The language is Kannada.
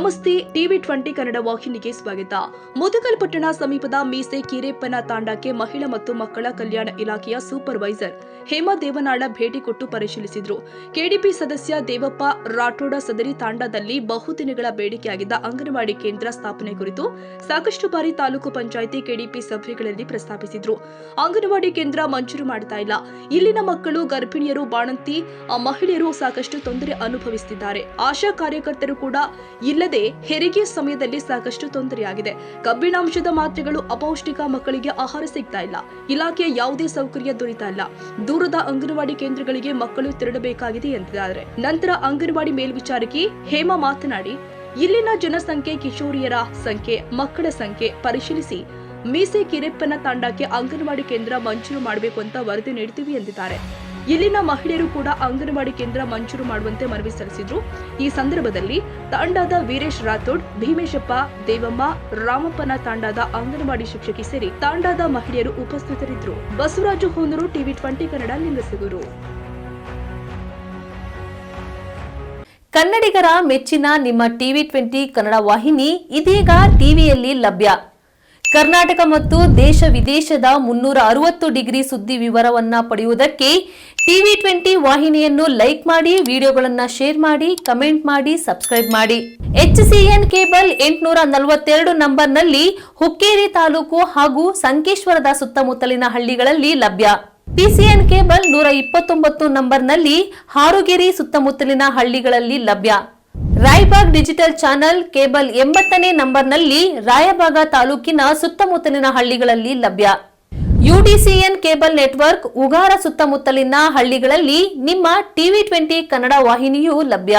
ನಮಸ್ತೆ ಟಿವಿ 20 ಕನ್ನಡ ವಾಹಿನಿಗೆ ಸ್ವಾಗತ. ಮುದಕಲ್ ಪಟ್ಟಣ ಸಮೀಪದ ಮೀಸೆ ಕೀರೇಪ್ಪನ ತಾಂಡಕ್ಕೆ ಮಹಿಳಾ ಮತ್ತು ಮಕ್ಕಳ ಕಲ್ಯಾಣ ಇಲಾಖೆಯ ಸೂಪರ್ವೈಸರ್ ಹೇಮಾ ದೇವನಾಳ ಭೇಟಿ ಕೊಟ್ಟು ಪರಿಶೀಲಿಸಿದರು. ಕೆಡಿಪಿ ಸದಸ್ಯ ದೇವಪ್ಪ ರಾಠೋಡ ಸದರಿ ತಾಂಡದಲ್ಲಿ ಬಹುದಿನಗಳ ಬೇಡಿಕೆಯಾಗಿದ್ದ ಅಂಗನವಾಡಿ ಕೇಂದ್ರ ಸ್ಥಾಪನೆ ಕುರಿತು ಸಾಕಷ್ಟು ಬಾರಿ ತಾಲೂಕು ಪಂಚಾಯಿತಿ ಕೆಡಿಪಿ ಸಭೆಗಳಲ್ಲಿ ಪ್ರಸ್ತಾಪಿಸಿದ್ರು. ಅಂಗನವಾಡಿ ಕೇಂದ್ರ ಮಂಜೂರು ಮಾಡ್ತಾ ಇಲ್ಲ. ಇಲ್ಲಿನ ಮಕ್ಕಳು, ಗರ್ಭಿಣಿಯರು, ಬಾಣಂತಿ ಮಹಿಳೆಯರು ಸಾಕಷ್ಟು ತೊಂದರೆ ಅನುಭವಿಸುತ್ತಿದ್ದಾರೆ. ಆಶಾ ಕಾರ್ಯಕರ್ತರು ಕೂಡ ಇಲ್ಲದೆ ಹೆರಿಗೆ ಸಮಯದಲ್ಲಿ ಸಾಕಷ್ಟು ತೊಂದರೆಯಾಗಿದೆ. ಕಬ್ಬಿಣಾಂಶದ ಮಾತ್ರೆಗಳು, ಅಪೌಷ್ಟಿಕ ಮಕ್ಕಳಿಗೆ ಆಹಾರ ಸಿಗ್ತಾ ಇಲ್ಲ. ಇಲಾಖೆಯ ಯಾವುದೇ ಸೌಕರ್ಯ ದೊರೆತಾ ಇಲ್ಲ. ದೂರದ ಅಂಗನವಾಡಿ ಕೇಂದ್ರಗಳಿಗೆ ಮಕ್ಕಳು ತೆರಳಬೇಕಾಗಿದೆ ಎಂದಿದ್ದಾರೆ. ನಂತರ ಅಂಗನವಾಡಿ ಮೇಲ್ವಿಚಾರಕಿ ಹೇಮಾ ಮಾತನಾಡಿ, ಇಲ್ಲಿನ ಜನಸಂಖ್ಯೆ, ಕಿಶೋರಿಯರ ಸಂಖ್ಯೆ, ಮಕ್ಕಳ ಸಂಖ್ಯೆ ಪರಿಶೀಲಿಸಿ ಮೀಸೆ ಕೀರೇಪ್ಪನ ತಾಂಡಕ್ಕೆ ಅಂಗನವಾಡಿ ಕೇಂದ್ರ ಮಂಜೂರು ಮಾಡಬೇಕು ಅಂತ ವರದಿ ನೀಡುತ್ತೀವಿ ಎಂದಿದ್ದಾರೆ. ಇಲ್ಲಿನ ಮಹಿಳೆಯರು ಕೂಡ ಅಂಗನವಾಡಿ ಕೇಂದ್ರ ಮಂಜೂರು ಮಾಡುವಂತೆ ಮನವಿ ಸಲ್ಲಿಸಿದ್ರು. ಈ ಸಂದರ್ಭದಲ್ಲಿ ತಾಂಡಾದ ವೀರೇಶ್ ರಾಥೋಡ್, ಭೀಮೇಶಪ್ಪ, ದೇವಮ್ಮ, ರಾಮಪ್ಪನ ತಾಂಡಾದ ಅಂಗನವಾಡಿ ಶಿಕ್ಷಕಿ ಸೇರಿ ತಾಂಡಾದ ಮಹಿಳೆಯರು ಉಪಸ್ಥಿತರಿದ್ದರು. ಬಸವರಾಜು ಹೊನ್ನೂರು, ಟಿವಿ 20 ಕನ್ನಡ, ಲಿಂಗಸಗೂರು. ಕನ್ನಡಿಗರ ಮೆಚ್ಚಿನ ನಿಮ್ಮ ಟಿವಿ 20 ಕನ್ನಡ ವಾಹಿನಿ ಇದೀಗ ಟಿವಿಯಲ್ಲಿ ಲಭ್ಯ. ಕರ್ನಾಟಕ ಮತ್ತು ದೇಶ ವಿದೇಶದ 360 ಡಿಗ್ರಿ ಸುದ್ದಿ ವಿವರವನ್ನ ಪಡೆಯುವುದಕ್ಕೆ ಟಿವಿ 20 ವಾಹಿನಿಯನ್ನು ಲೈಕ್ ಮಾಡಿ, ವಿಡಿಯೋಗಳನ್ನು ಶೇರ್ ಮಾಡಿ, ಕಮೆಂಟ್ ಮಾಡಿ, ಸಬ್ಸ್ಕ್ರೈಬ್ ಮಾಡಿ. HCN ಕೇಬಲ್ 842 ನಂಬರ್ನಲ್ಲಿ ಹುಕ್ಕೇರಿ ತಾಲೂಕು ಹಾಗೂ ಸಂಕೇಶ್ವರದ ಸುತ್ತಮುತ್ತಲಿನ ಹಳ್ಳಿಗಳಲ್ಲಿ ಲಭ್ಯ. PCN ಕೇಬಲ್ 129 ನಂಬರ್ನಲ್ಲಿ ಹಾರುಗೆರೆ ಸುತ್ತಮುತ್ತಲಿನ ಹಳ್ಳಿಗಳಲ್ಲಿ ಲಭ್ಯ. ರಾಯಬಾಗ್ ಡಿಜಿಟಲ್ ಚಾನೆಲ್ ಕೇಬಲ್ 80ನೇ ನಂಬರ್ನಲ್ಲಿ ರಾಯಬಾಗ ತಾಲೂಕಿನ ಸುತ್ತಮುತ್ತಲಿನ ಹಳ್ಳಿಗಳಲ್ಲಿ ಲಭ್ಯ. UDCN ಕೇಬಲ್ ನೆಟ್ವರ್ಕ್ ಉಗಾರ ಸುತ್ತಮುತ್ತಲಿನ ಹಳ್ಳಿಗಳಲ್ಲಿ ನಿಮ್ಮ ಟಿವಿ 20 ಕನ್ನಡ ವಾಹಿನಿಯೂ ಲಭ್ಯ.